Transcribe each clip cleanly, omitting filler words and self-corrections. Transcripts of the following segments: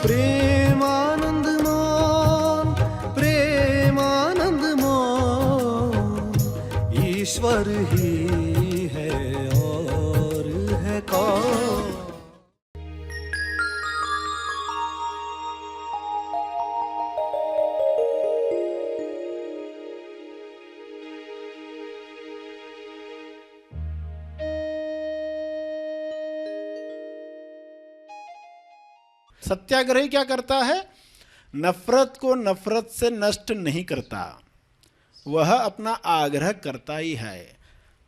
प्रेमानंद मौन, प्रेमानंद मौन, ईश्वर ही है और है कौन। सत्याग्रही क्या करता है? नफरत को नफरत से नष्ट नहीं करता, वह अपना आग्रह करता ही है।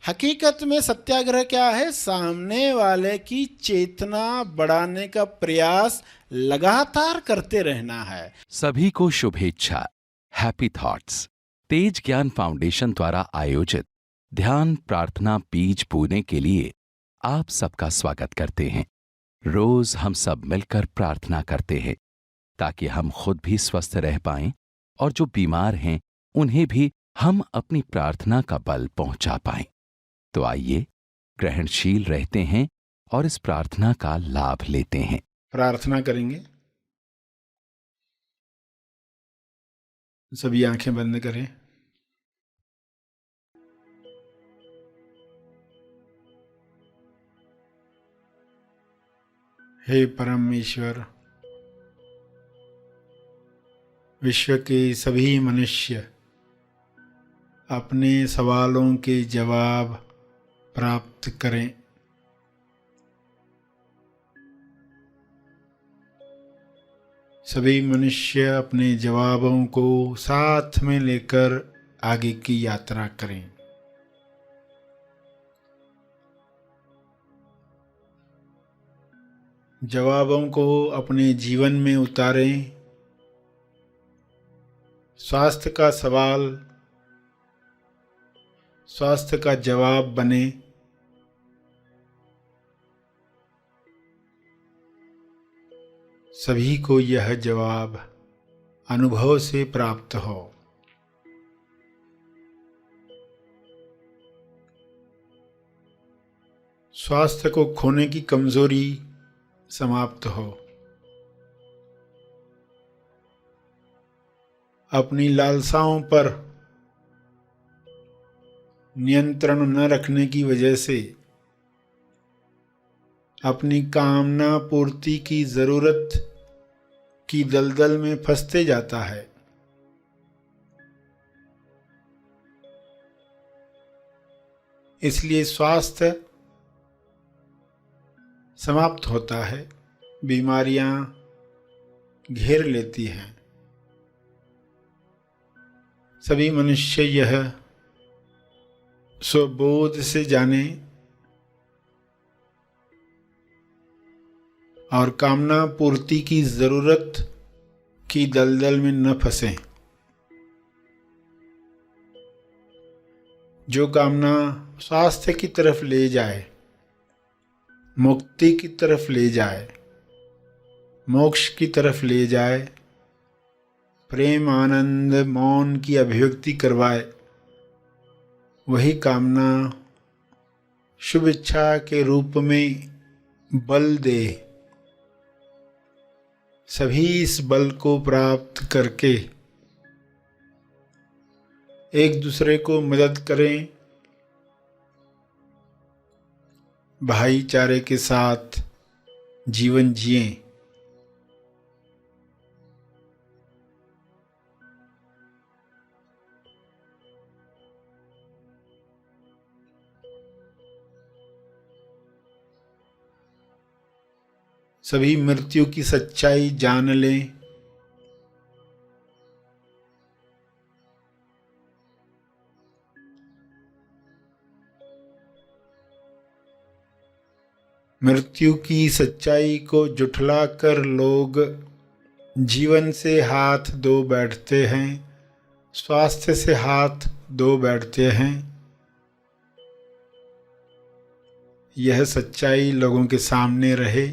हकीकत में सत्याग्रह क्या है? सामने वाले की चेतना बढ़ाने का प्रयास लगातार करते रहना है। सभी को शुभेच्छा। हैप्पी थॉट्स तेज ज्ञान फाउंडेशन द्वारा आयोजित ध्यान प्रार्थना बीज बोने के लिए आप सबका स्वागत करते हैं। रोज हम सब मिलकर प्रार्थना करते हैं ताकि हम खुद भी स्वस्थ रह पाएं और जो बीमार हैं उन्हें भी हम अपनी प्रार्थना का बल पहुंचा पाएं। तो आइए ग्रहणशील रहते हैं और इस प्रार्थना का लाभ लेते हैं। प्रार्थना करेंगे। सभी आंखें बंद करें। हे परमेश्वर, विश्व के सभी मनुष्य अपने सवालों के जवाब प्राप्त करें। सभी मनुष्य अपने जवाबों को साथ में लेकर आगे की यात्रा करें। जवाबों को अपने जीवन में उतारें। स्वास्थ्य का सवाल स्वास्थ्य का जवाब बने। सभी को यह जवाब अनुभव से प्राप्त हो। स्वास्थ्य को खोने की कमजोरी समाप्त हो। अपनी लालसाओं पर नियंत्रण न रखने की वजह से अपनी कामना पूर्ति की जरूरत की दलदल में फंसते जाता है। इसलिए स्वास्थ्य समाप्त होता है, बीमारियां घेर लेती हैं। सभी मनुष्य यह स्वबोध से जाने और कामना पूर्ति की जरूरत की दलदल में न फंसें। जो कामना स्वास्थ्य की तरफ ले जाए, मुक्ति की तरफ ले जाए, मोक्ष की तरफ ले जाए, प्रेम आनंद मौन की अभिव्यक्ति करवाए, वही कामना शुभ इच्छा के रूप में बल दे। सभी इस बल को प्राप्त करके एक दूसरे को मदद करें, भाईचारे के साथ जीवन जिएं। सभी मृत्यु की सच्चाई जान लें। मृत्यु की सच्चाई को जुठलाकर लोग जीवन से हाथ धो बैठते हैं, स्वास्थ्य से हाथ धो बैठते हैं। यह सच्चाई लोगों के सामने रहे।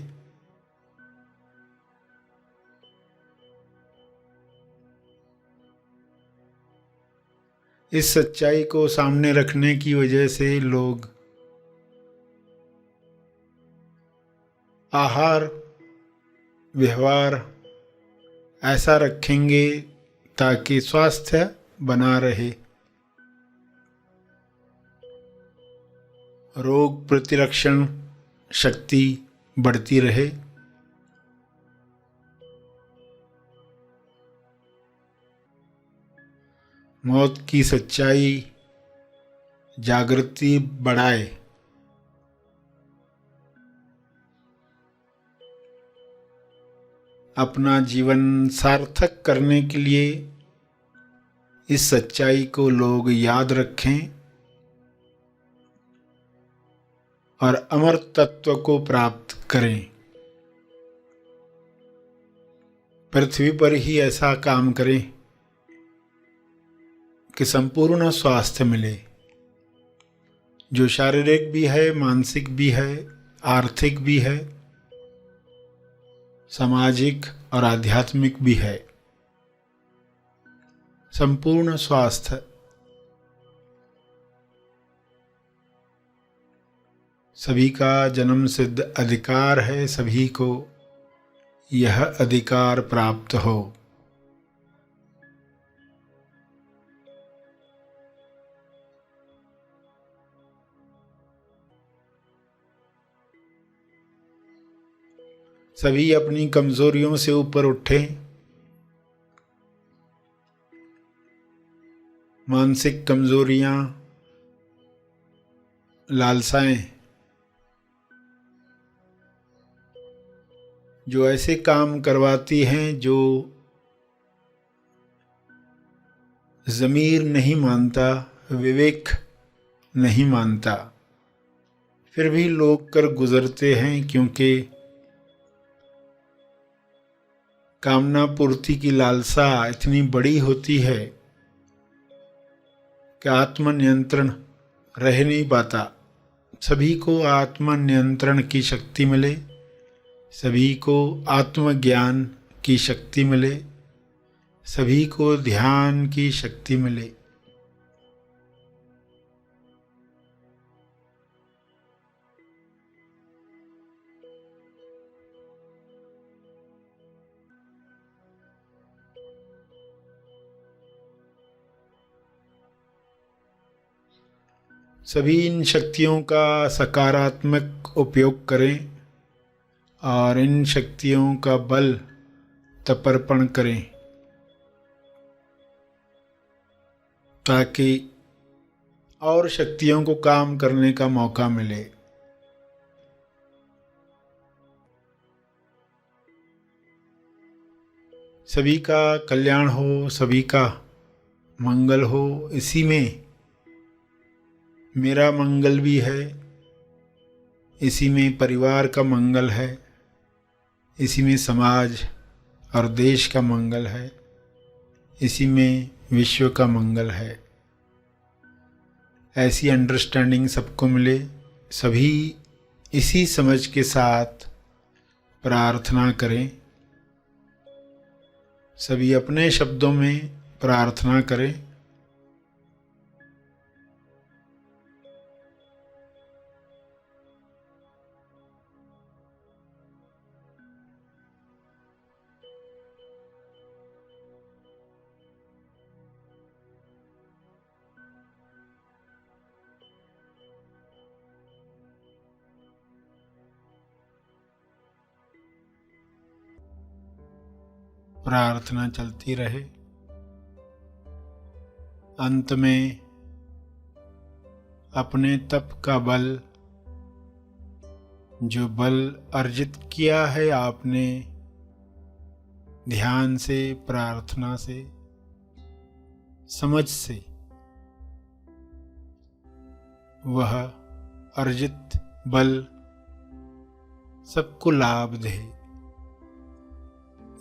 इस सच्चाई को सामने रखने की वजह से लोग आहार, व्यवहार, ऐसा रखेंगे ताकि स्वास्थ्य बना रहे, रोग प्रतिरक्षण शक्ति बढ़ती रहे, मौत की सच्चाई जागृति बढ़ाए, अपना जीवन सार्थक करने के लिए इस सच्चाई को लोग याद रखें और अमर तत्व को प्राप्त करें। पृथ्वी पर ही ऐसा काम करें कि संपूर्ण स्वास्थ्य मिले, जो शारीरिक भी है, मानसिक भी है, आर्थिक भी है, सामाजिक और आध्यात्मिक भी है। संपूर्ण स्वास्थ्य सभी का जन्म सिद्ध अधिकार है, सभी को यह अधिकार प्राप्त हो। सभी अपनी कमजोरियों से ऊपर उठें, मानसिक कमजोरियां, लालसाएं, जो ऐसे काम करवाती हैं जो ज़मीर नहीं मानता, विवेक नहीं मानता, फिर भी लोग कर गुजरते हैं, क्योंकि कामना पूर्ति की लालसा इतनी बड़ी होती है कि आत्मनियंत्रण रह नहीं पाता। सभी को आत्मनियंत्रण की शक्ति मिले, सभी को आत्मज्ञान की शक्ति मिले, सभी को ध्यान की शक्ति मिले। सभी इन शक्तियों का सकारात्मक उपयोग करें और इन शक्तियों का बल तपर्पण करें, ताकि और शक्तियों को काम करने का मौका मिले। सभी का कल्याण हो, सभी का मंगल हो, इसी में मेरा मंगल भी है, इसी में परिवार का मंगल है, इसी में समाज और देश का मंगल है, इसी में विश्व का मंगल है। ऐसी अंडरस्टैंडिंग सबको मिले, सभी इसी समझ के साथ प्रार्थना करें, सभी अपने शब्दों में प्रार्थना करें। प्रार्थना चलती रहे। अंत में अपने तप का बल, जो बल अर्जित किया है आपने ध्यान से, प्रार्थना से, समझ से, वह अर्जित बल सबको लाभ दे।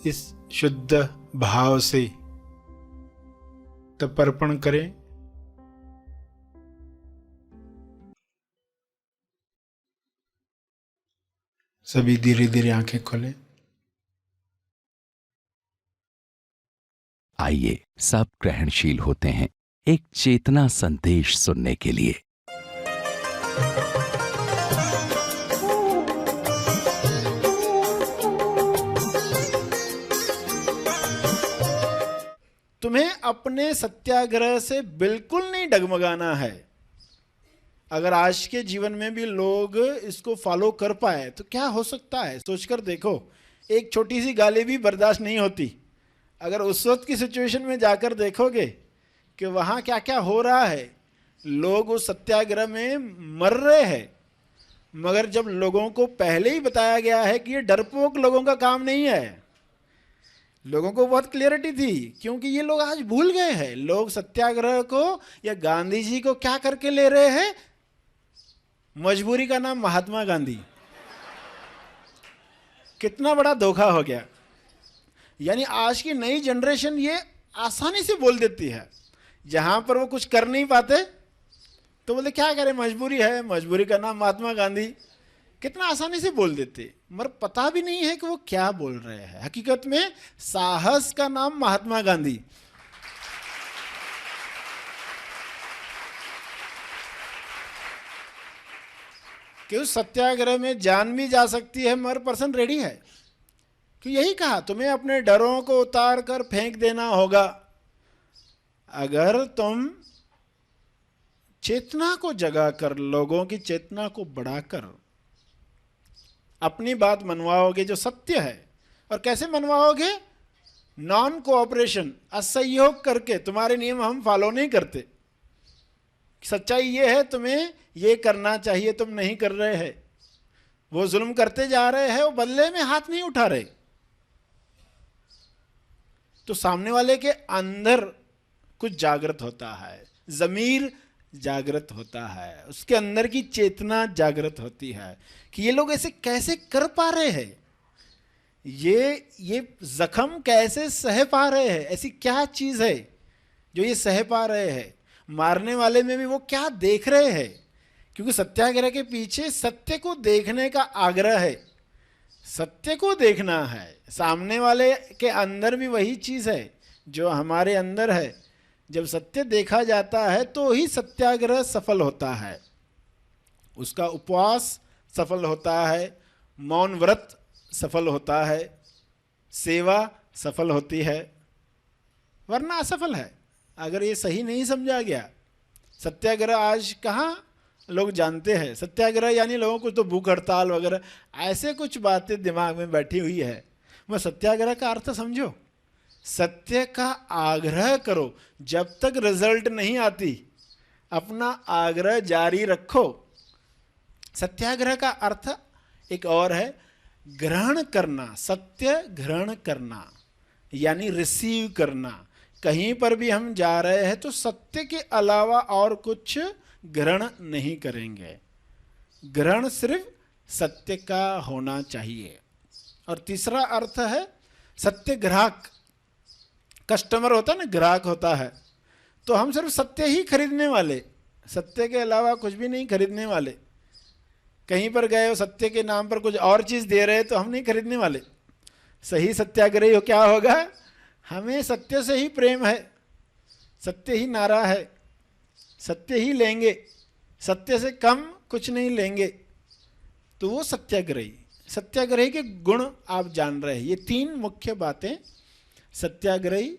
इस शुद्ध भाव से तपर्पण करें। सभी धीरे धीरे आंखें खोलें। आइए सब ग्रहणशील होते हैं एक चेतना संदेश सुनने के लिए। तुम्हें अपने सत्याग्रह से बिल्कुल नहीं डगमगाना है। अगर आज के जीवन में भी लोग इसको फॉलो कर पाए तो क्या हो सकता है, सोचकर देखो। एक छोटी सी गाली भी बर्दाश्त नहीं होती। अगर उस वक्त की सिचुएशन में जाकर देखोगे कि वहाँ क्या क्या हो रहा है, लोग उस सत्याग्रह में मर रहे हैं, मगर जब लोगों को पहले ही बताया गया है कि ये डरपोक लोगों का काम नहीं है, लोगों को बहुत क्लियरिटी थी, क्योंकि ये लोग आज भूल गए हैं। लोग सत्याग्रह को या गांधी जी को क्या करके ले रहे हैं, मजबूरी का नाम महात्मा गांधी। कितना बड़ा धोखा हो गया। यानी आज की नई जनरेशन ये आसानी से बोल देती है, जहां पर वो कुछ कर नहीं पाते तो बोले क्या करें, मजबूरी है, मजबूरी का नाम महात्मा गांधी। कितना आसानी से बोल देते, मगर पता भी नहीं है कि वो क्या बोल रहे हैं। हकीकत में साहस का नाम महात्मा गांधी। कि उस सत्याग्रह में जान भी जा सकती है, मगर पर्सन रेडी है। कि यही कहा, तुम्हें अपने डरों को उतार कर फेंक देना होगा। अगर तुम चेतना को जगाकर, लोगों की चेतना को बढ़ाकर अपनी बात मनवाओगे जो सत्य है। और कैसे मनवाओगे? नॉन कोऑपरेशन, असहयोग करके। तुम्हारे नियम हम फॉलो नहीं करते, सच्चाई ये है, तुम्हें ये करना चाहिए, तुम नहीं कर रहे हैं। वो जुल्म करते जा रहे हैं, वो बदले में हाथ नहीं उठा रहे। तो सामने वाले के अंदर कुछ जागृत होता है, जमीर जागृत होता है, उसके अंदर की चेतना जागृत होती है कि ये लोग ऐसे कैसे कर पा रहे हैं, ये जख्म कैसे सह पा रहे हैं, ऐसी क्या चीज है जो ये सह पा रहे हैं। मारने वाले में भी वो क्या देख रहे हैं, क्योंकि सत्याग्रह के पीछे सत्य को देखने का आग्रह है। सत्य को देखना है। सामने वाले के अंदर भी वही चीज है जो हमारे अंदर है। जब सत्य देखा जाता है तो ही सत्याग्रह सफल होता है, उसका उपवास सफल होता है, मौन व्रत सफल होता है, सेवा सफल होती है, वरना असफल है अगर ये सही नहीं समझा गया। सत्याग्रह आज कहाँ लोग जानते हैं। सत्याग्रह यानी लोगों को तो भूख हड़ताल वगैरह ऐसे कुछ बातें दिमाग में बैठी हुई है। मैं सत्याग्रह का अर्थ समझो, सत्य का आग्रह करो। जब तक रिजल्ट नहीं आती अपना आग्रह जारी रखो। सत्याग्रह का अर्थ एक और है, ग्रहण करना, सत्य ग्रहण करना यानी रिसीव करना। कहीं पर भी हम जा रहे हैं तो सत्य के अलावा और कुछ ग्रहण नहीं करेंगे। ग्रहण सिर्फ सत्य का होना चाहिए। और तीसरा अर्थ है सत्य ग्राहक। कस्टमर होता है ना, ग्राहक होता है, तो हम सिर्फ सत्य ही खरीदने वाले, सत्य के अलावा कुछ भी नहीं खरीदने वाले। कहीं पर गए हो सत्य के नाम पर कुछ और चीज दे रहे तो हम नहीं खरीदने वाले। सही सत्याग्रही हो क्या होगा, हमें सत्य से ही प्रेम है, सत्य ही नारा है, सत्य ही लेंगे, सत्य से कम कुछ नहीं लेंगे। तो वो सत्याग्रही। सत्याग्रही के गुण आप जान रहे हैं। ये तीन मुख्य बातें सत्याग्रही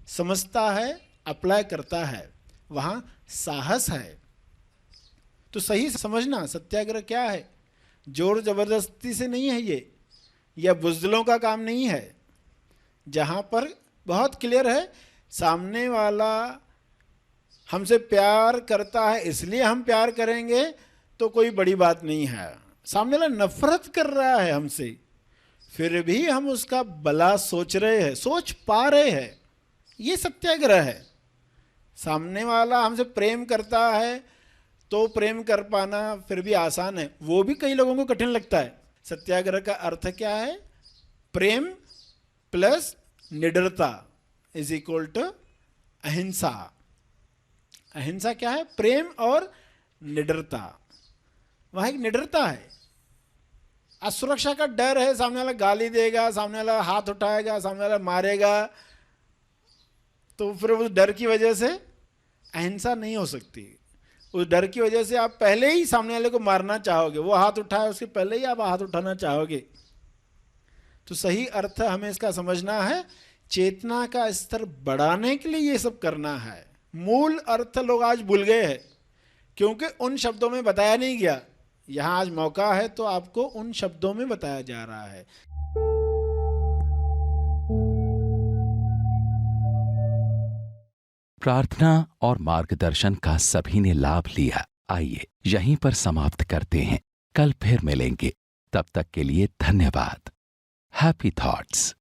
समझता है, अप्लाई करता है, वहां साहस है। तो सही समझना सत्याग्रह क्या है। जोर जबरदस्ती से नहीं है ये, या बुज़दिलों का काम नहीं है। जहां पर बहुत क्लियर है, सामने वाला हमसे प्यार करता है इसलिए हम प्यार करेंगे तो कोई बड़ी बात नहीं है। सामने वाला नफरत कर रहा है हमसे, फिर भी हम उसका भला सोच रहे हैं, सोच पा रहे हैं, ये सत्याग्रह है। सामने वाला हमसे प्रेम करता है तो प्रेम कर पाना फिर भी आसान है, वो भी कई लोगों को कठिन लगता है। सत्याग्रह का अर्थ क्या है, प्रेम प्लस निडरता इज इक्वल टू अहिंसा। अहिंसा क्या है, प्रेम और निडरता। वहां एक निडरता है, असुरक्षा का डर है, सामने वाला गाली देगा, सामने वाला हाथ उठाएगा, सामने वाला मारेगा, तो फिर उस डर की वजह से अहिंसा नहीं हो सकती। उस डर की वजह से आप पहले ही सामने वाले को मारना चाहोगे, वो हाथ उठाए उसके पहले ही आप हाथ उठाना चाहोगे। तो सही अर्थ हमें इसका समझना है चेतना का स्तर बढ़ाने के लिए ये सब करना है। मूल अर्थ लोग आज भूल गए हैं, क्योंकि उन शब्दों में बताया नहीं गया। यहाँ आज मौका है तो आपको उन शब्दों में बताया जा रहा है। प्रार्थना और मार्गदर्शन का सभी ने लाभ लिया। आइए यहीं पर समाप्त करते हैं, कल फिर मिलेंगे। तब तक के लिए धन्यवाद। Happy thoughts.